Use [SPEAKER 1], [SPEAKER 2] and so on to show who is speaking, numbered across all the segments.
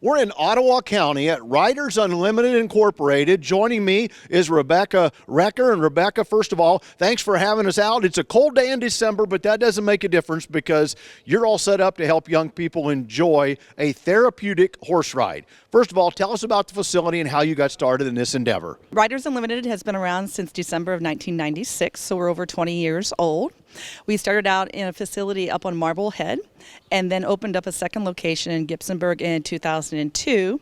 [SPEAKER 1] We're in Ottawa County at Riders Unlimited Incorporated. Joining me is Rebecca Recker. And Rebecca, first of all, thanks for having us out. It's a cold day in December, but that doesn't make a difference because you're all set up to help young people enjoy a therapeutic horse ride. First of all, tell us about the facility and how you got started in this endeavor.
[SPEAKER 2] Riders Unlimited has been around since December of 1996, so we're over 20 years old. We started out in a facility up on Marblehead and then opened up a second location in Gibsonburg in 2002.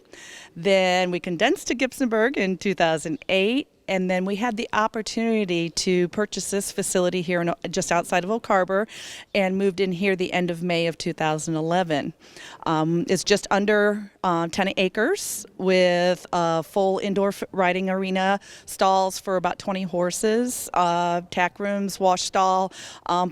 [SPEAKER 2] Then we condensed to Gibsonburg in 2008. And then we had the opportunity to purchase this facility here just outside of Oak Harbor and moved in here the end of May of 2011. It's just under 10 acres with a full indoor riding arena, stalls for about 20 horses, tack rooms, wash stall,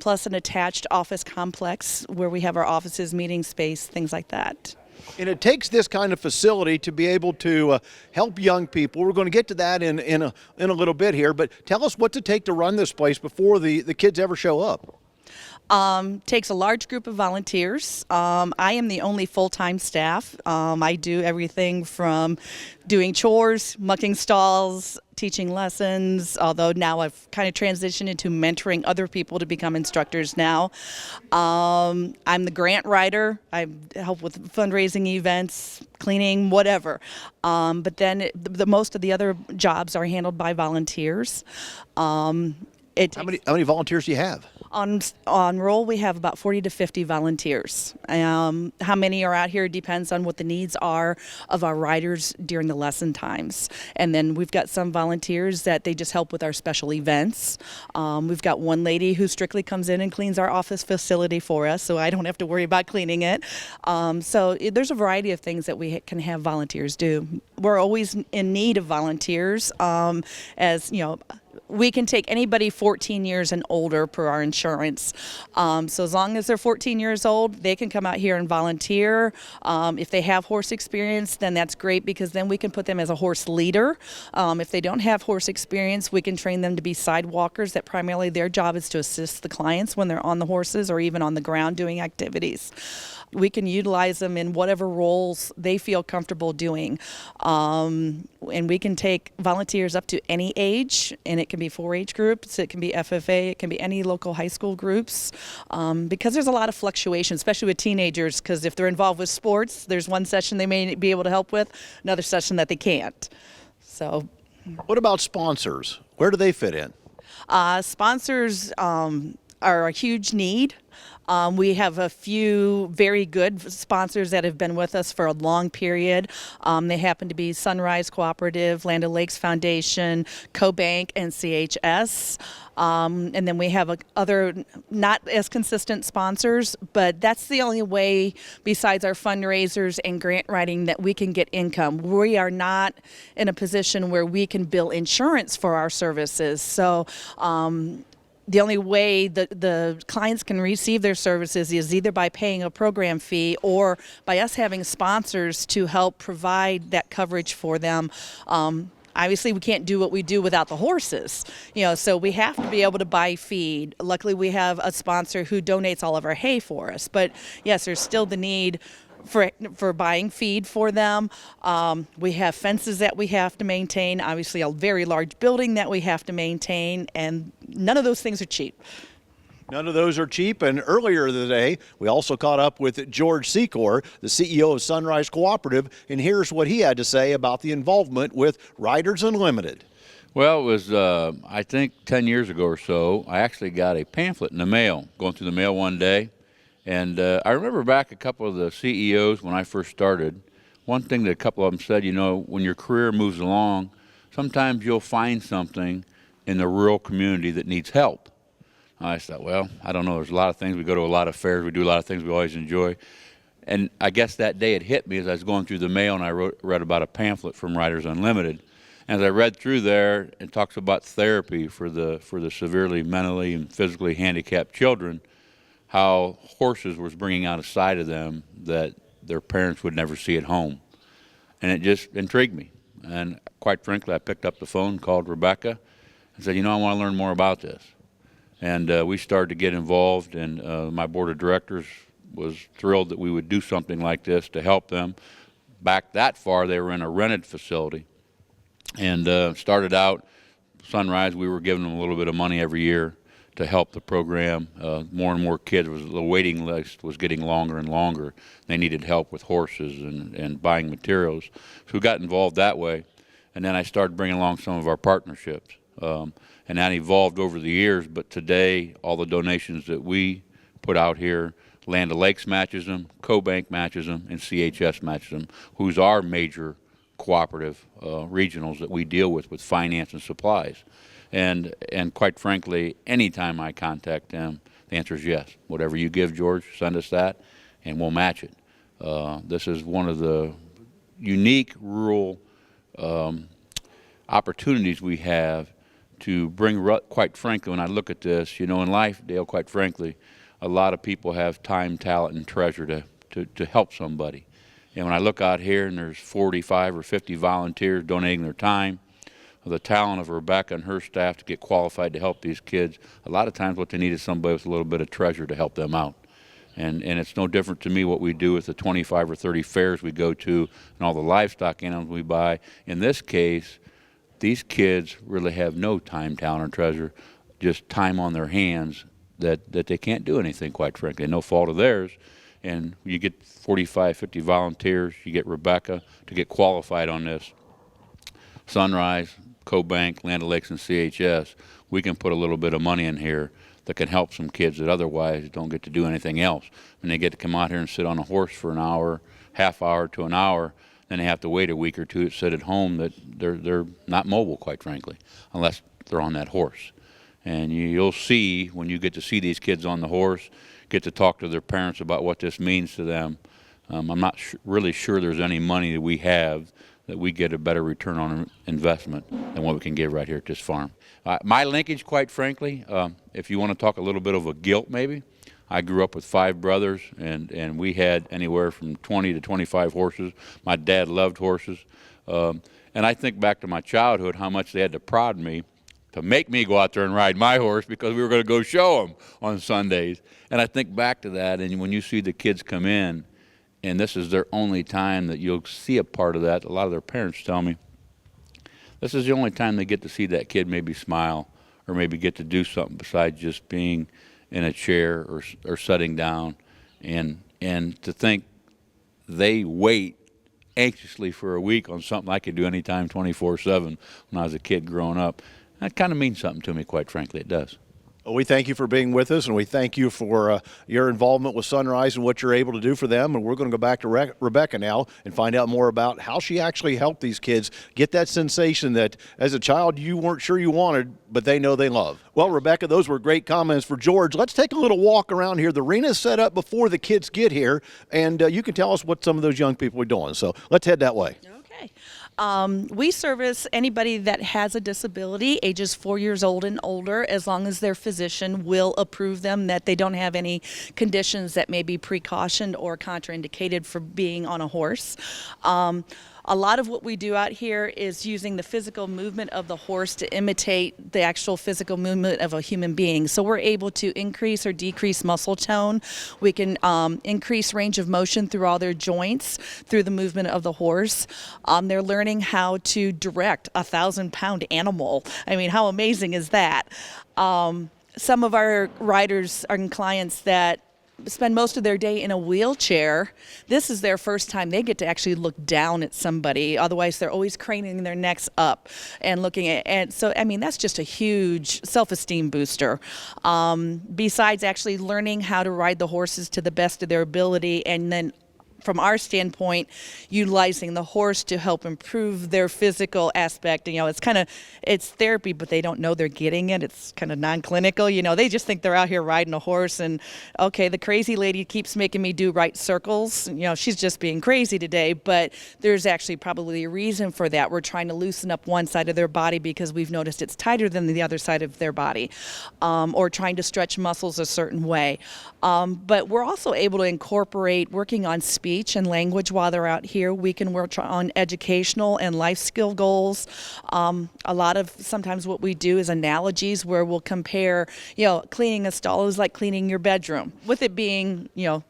[SPEAKER 2] plus an attached office complex where we have our offices, meeting space, things like that.
[SPEAKER 1] And it takes this kind of facility to be able to help young people. We're going to get to that in a little bit here, but tell us what's it take to run this place before the kids ever show up.
[SPEAKER 2] Takes a large group of volunteers. I am the only full-time staff. I do everything from doing chores, mucking stalls, teaching lessons, although now I've kind of transitioned into mentoring other people to become instructors now. I'm the grant writer. I help with fundraising events, cleaning, whatever. But then most of the other jobs are handled by volunteers.
[SPEAKER 1] How many volunteers do you have?
[SPEAKER 2] On roll, we have about 40 to 50 volunteers. How many are out here depends on what the needs are of our riders during the lesson times. And then we've got some volunteers that they just help with our special events. We've got one lady who strictly comes in and cleans our office facility for us, so I don't have to worry about cleaning it. So there's a variety of things that we can have volunteers do. We're always in need of volunteers, as you know. We can take anybody 14 years and older per our insurance. So as long as they're 14 years old, they can come out here and volunteer. If they have horse experience, then that's great because then we can put them as a horse leader. If they don't have horse experience, we can train them to be sidewalkers that primarily their job is to assist the clients when they're on the horses or even on the ground doing activities. We can utilize them in whatever roles they feel comfortable doing. And we can take volunteers up to any age, and it can be 4-H groups, it can be FFA, it can be any local high school groups, because there's a lot of fluctuation, especially with teenagers, because if they're involved with sports, there's one session they may be able to help with, another session that they can't. So,
[SPEAKER 1] what about sponsors? Where do they fit in?
[SPEAKER 2] Sponsors are a huge need. We have a few very good sponsors that have been with us for a long period. They happen to be Sunrise Cooperative, Land O'Lakes Foundation, CoBank, and CHS. And then we have other not as consistent sponsors, but that's the only way besides our fundraisers and grant writing that we can get income. We are not in a position where we can bill insurance for our services. So the only way the clients can receive their services is either by paying a program fee or by us having sponsors to help provide that coverage for them. Obviously, we can't do what we do without the horses, so we have to be able to buy feed. Luckily, we have a sponsor who donates all of our hay for us. But yes, there's still the need for buying feed for them. We have fences that we have to maintain, obviously a very large building that we have to maintain, and none of those things are cheap.
[SPEAKER 1] None of those are cheap, and earlier today, we also caught up with George Secor, the CEO of Sunrise Cooperative, and here's what he had to say about the involvement with Riders Unlimited.
[SPEAKER 3] Well, it was, I think, 10 years ago or so, I actually got a pamphlet in the mail, going through the mail one day. And I remember back a couple of the CEOs when I first started, one thing that a couple of them said, when your career moves along, sometimes you'll find something in the rural community that needs help. I thought, well, I don't know, there's a lot of things. We go to a lot of fairs, we do a lot of things we always enjoy. And I guess that day it hit me as I was going through the mail and I read about a pamphlet from Riders Unlimited. And as I read through there, it talks about therapy for the severely mentally and physically handicapped children, how horses was bringing out a side of them that their parents would never see at home. And it just intrigued me. And quite frankly, I picked up the phone, called Rebecca, and said, I want to learn more about this. And we started to get involved, and my board of directors was thrilled that we would do something like this to help them. back that far, they were in a rented facility. And started out, Sunrise, we were giving them a little bit of money every year to help the program. More and more kids, the waiting list was getting longer and longer. They needed help with horses and buying materials. So we got involved that way. And then I started bringing along some of our partnerships. And that evolved over the years, but today all the donations that we put out here, Land O'Lakes matches them, CoBank matches them, and CHS matches them, who's our major cooperative regionals that we deal with finance and supplies. And quite frankly, anytime I contact them, the answer is yes. Whatever you give, George, send us that, and we'll match it. This is one of the unique rural opportunities we have to bring, quite frankly, when I look at this, you know, in life, Dale, quite frankly, a lot of people have time, talent, and treasure to help somebody. And when I look out here and there's 45 or 50 volunteers donating their time, the talent of Rebecca and her staff to get qualified to help these kids, a lot of times what they need is somebody with a little bit of treasure to help them out. And it's no different to me what we do with the 25 or 30 fairs we go to and all the livestock animals we buy. In this case, these kids really have no time, talent, or treasure, just time on their hands that they can't do anything, quite frankly, no fault of theirs. And you get 45, 50 volunteers, you get Rebecca to get qualified on this. Sunrise, CoBank, Land O'Lakes, and CHS, we can put a little bit of money in here that can help some kids that otherwise don't get to do anything else. When they get to come out here and sit on a horse for an hour, half hour to an hour, then they have to wait a week or two to sit at home, that they're not mobile, quite frankly, unless they're on that horse. And you'll see when you get to see these kids on the horse, get to talk to their parents about what this means to them. I'm not really sure there's any money that we have that we get a better return on investment than what we can get right here at this farm. My linkage, quite frankly, if you want to talk a little bit of a guilt maybe, I grew up with 5 brothers, and we had anywhere from 20 to 25 horses. My dad loved horses. And I think back to my childhood, how much they had to prod me to make me go out there and ride my horse because we were going to go show them on Sundays. And I think back to that, and when you see the kids come in, and this is their only time that you'll see a part of that, a lot of their parents tell me, this is the only time they get to see that kid maybe smile or maybe get to do something besides just being in a chair or sitting down. And to think they wait anxiously for a week on something I could do anytime 24/7 when I was a kid growing up. That kind of means something to me, quite frankly, it does.
[SPEAKER 1] Well, we thank you for being with us, and we thank you for your involvement with Sunrise and what you're able to do for them. And we're going to go back to Rebecca now and find out more about how she actually helped these kids get that sensation that as a child you weren't sure you wanted, but they know they love. Well, Rebecca, those were great comments for George. Let's take a little walk around here. The arena's set up before the kids get here, and you can tell us what some of those young people are doing. So let's head that way.
[SPEAKER 2] Okay. We service anybody that has a disability, ages 4 years old and older, as long as their physician will approve them, that they don't have any conditions that may be precautioned or contraindicated for being on a horse. A lot of what we do out here is using the physical movement of the horse to imitate the actual physical movement of a human being. So we're able to increase or decrease muscle tone. We can increase range of motion through all their joints through the movement of the horse. They're learning how to direct a 1,000-pound animal. I mean, how amazing is that? Some of our riders and clients that spend most of their day in a wheelchair, this is their first time they get to actually look down at somebody. Otherwise, they're always craning their necks up and looking at, and so, I mean, that's just a huge self-esteem booster. Besides actually learning how to ride the horses to the best of their ability, and then from our standpoint, utilizing the horse to help improve their physical aspect. You know, it's therapy, but they don't know they're getting it. It's kind of non-clinical. You know, they just think they're out here riding a horse and, okay, the crazy lady keeps making me do right circles. You know, she's just being crazy today, but there's actually probably a reason for that. We're trying to loosen up one side of their body because we've noticed it's tighter than the other side of their body, or trying to stretch muscles a certain way. But we're also able to incorporate working on speed speech and language while they're out here. We can work on educational and life skill goals. A lot of sometimes what we do is analogies where we'll compare, cleaning a stall is like cleaning your bedroom. With it being,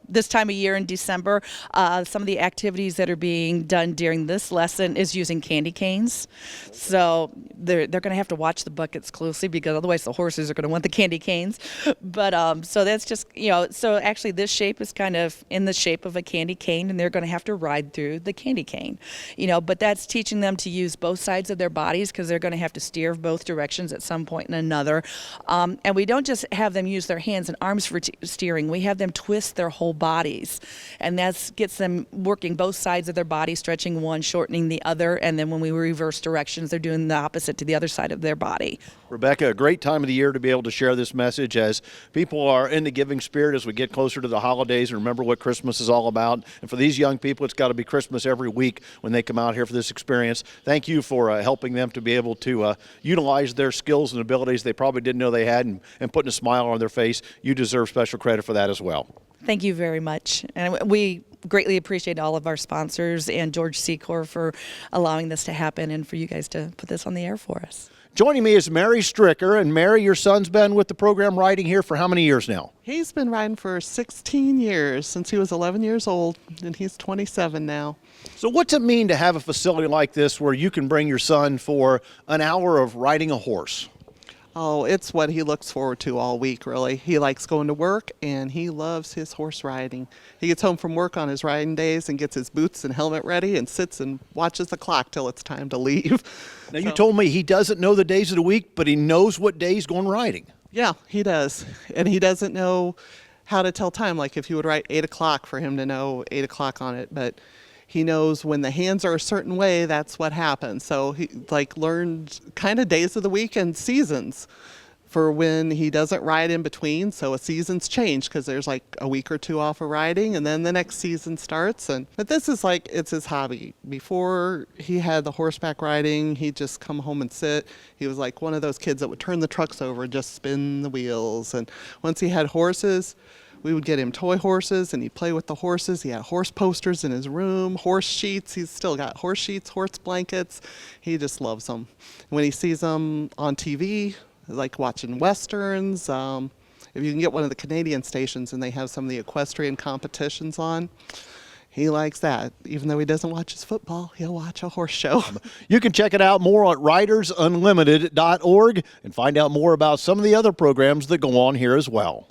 [SPEAKER 2] this time of year in December, some of the activities that are being done during this lesson is using candy canes. So they're going to have to watch the buckets closely because otherwise the horses are going to want the candy canes. But so that's just, so actually this shape is kind of in the shape of a candy cane, and they're going to have to ride through the candy cane. But that's teaching them to use both sides of their bodies because they're going to have to steer both directions at some point and another. And we don't just have them use their hands and arms for steering. We have them twist their whole bodies, and that gets them working both sides of their body, stretching one, shortening the other, and then when we reverse directions, they're doing the opposite to the other side of their body.
[SPEAKER 1] Rebecca, a great time of the year to be able to share this message as people are in the giving spirit as we get closer to the holidays and remember what Christmas is all about. And for these young people, it's got to be Christmas every week when they come out here for this experience. Thank you for helping them to be able to utilize their skills and abilities they probably didn't know they had and putting a smile on their face. You deserve special credit for that as well.
[SPEAKER 2] Thank you very much. And we greatly appreciate all of our sponsors and George Secor for allowing this to happen and for you guys to put this on the air for us.
[SPEAKER 1] Joining me is Mary Stricker. And Mary, your son's been with the program riding here for how many years now?
[SPEAKER 4] He's been riding for 16 years since he was 11 years old, and he's 27 now.
[SPEAKER 1] So what's it mean to have a facility like this where you can bring your son for an hour of riding a horse?
[SPEAKER 4] Oh, it's what he looks forward to all week, really. He likes going to work, and he loves his horse riding. He gets home from work on his riding days and gets his boots and helmet ready and sits and watches the clock till it's time to leave.
[SPEAKER 1] Now, you told me he doesn't know the days of the week, but he knows what day he's going riding.
[SPEAKER 4] Yeah, he does. And he doesn't know how to tell time, like if you would write 8 o'clock for him to know 8 o'clock on it. But he knows when the hands are a certain way, that's what happens. So he learned kind of days of the week and seasons for when he doesn't ride in between. So a season's change because there's like a week or two off of riding and then the next season starts. But this is it's his hobby. Before he had the horseback riding, he'd just come home and sit. He was like one of those kids that would turn the trucks over and just spin the wheels. And once he had horses, we would get him toy horses and he'd play with the horses. He had horse posters in his room, horse sheets. He's still got horse sheets, horse blankets. He just loves them. When he sees them on TV, like watching Westerns, if you can get one of the Canadian stations and they have some of the equestrian competitions on, he likes that. Even though he doesn't watch his football, he'll watch a horse show.
[SPEAKER 1] You can check it out more at ridersunlimited.org and find out more about some of the other programs that go on here as well.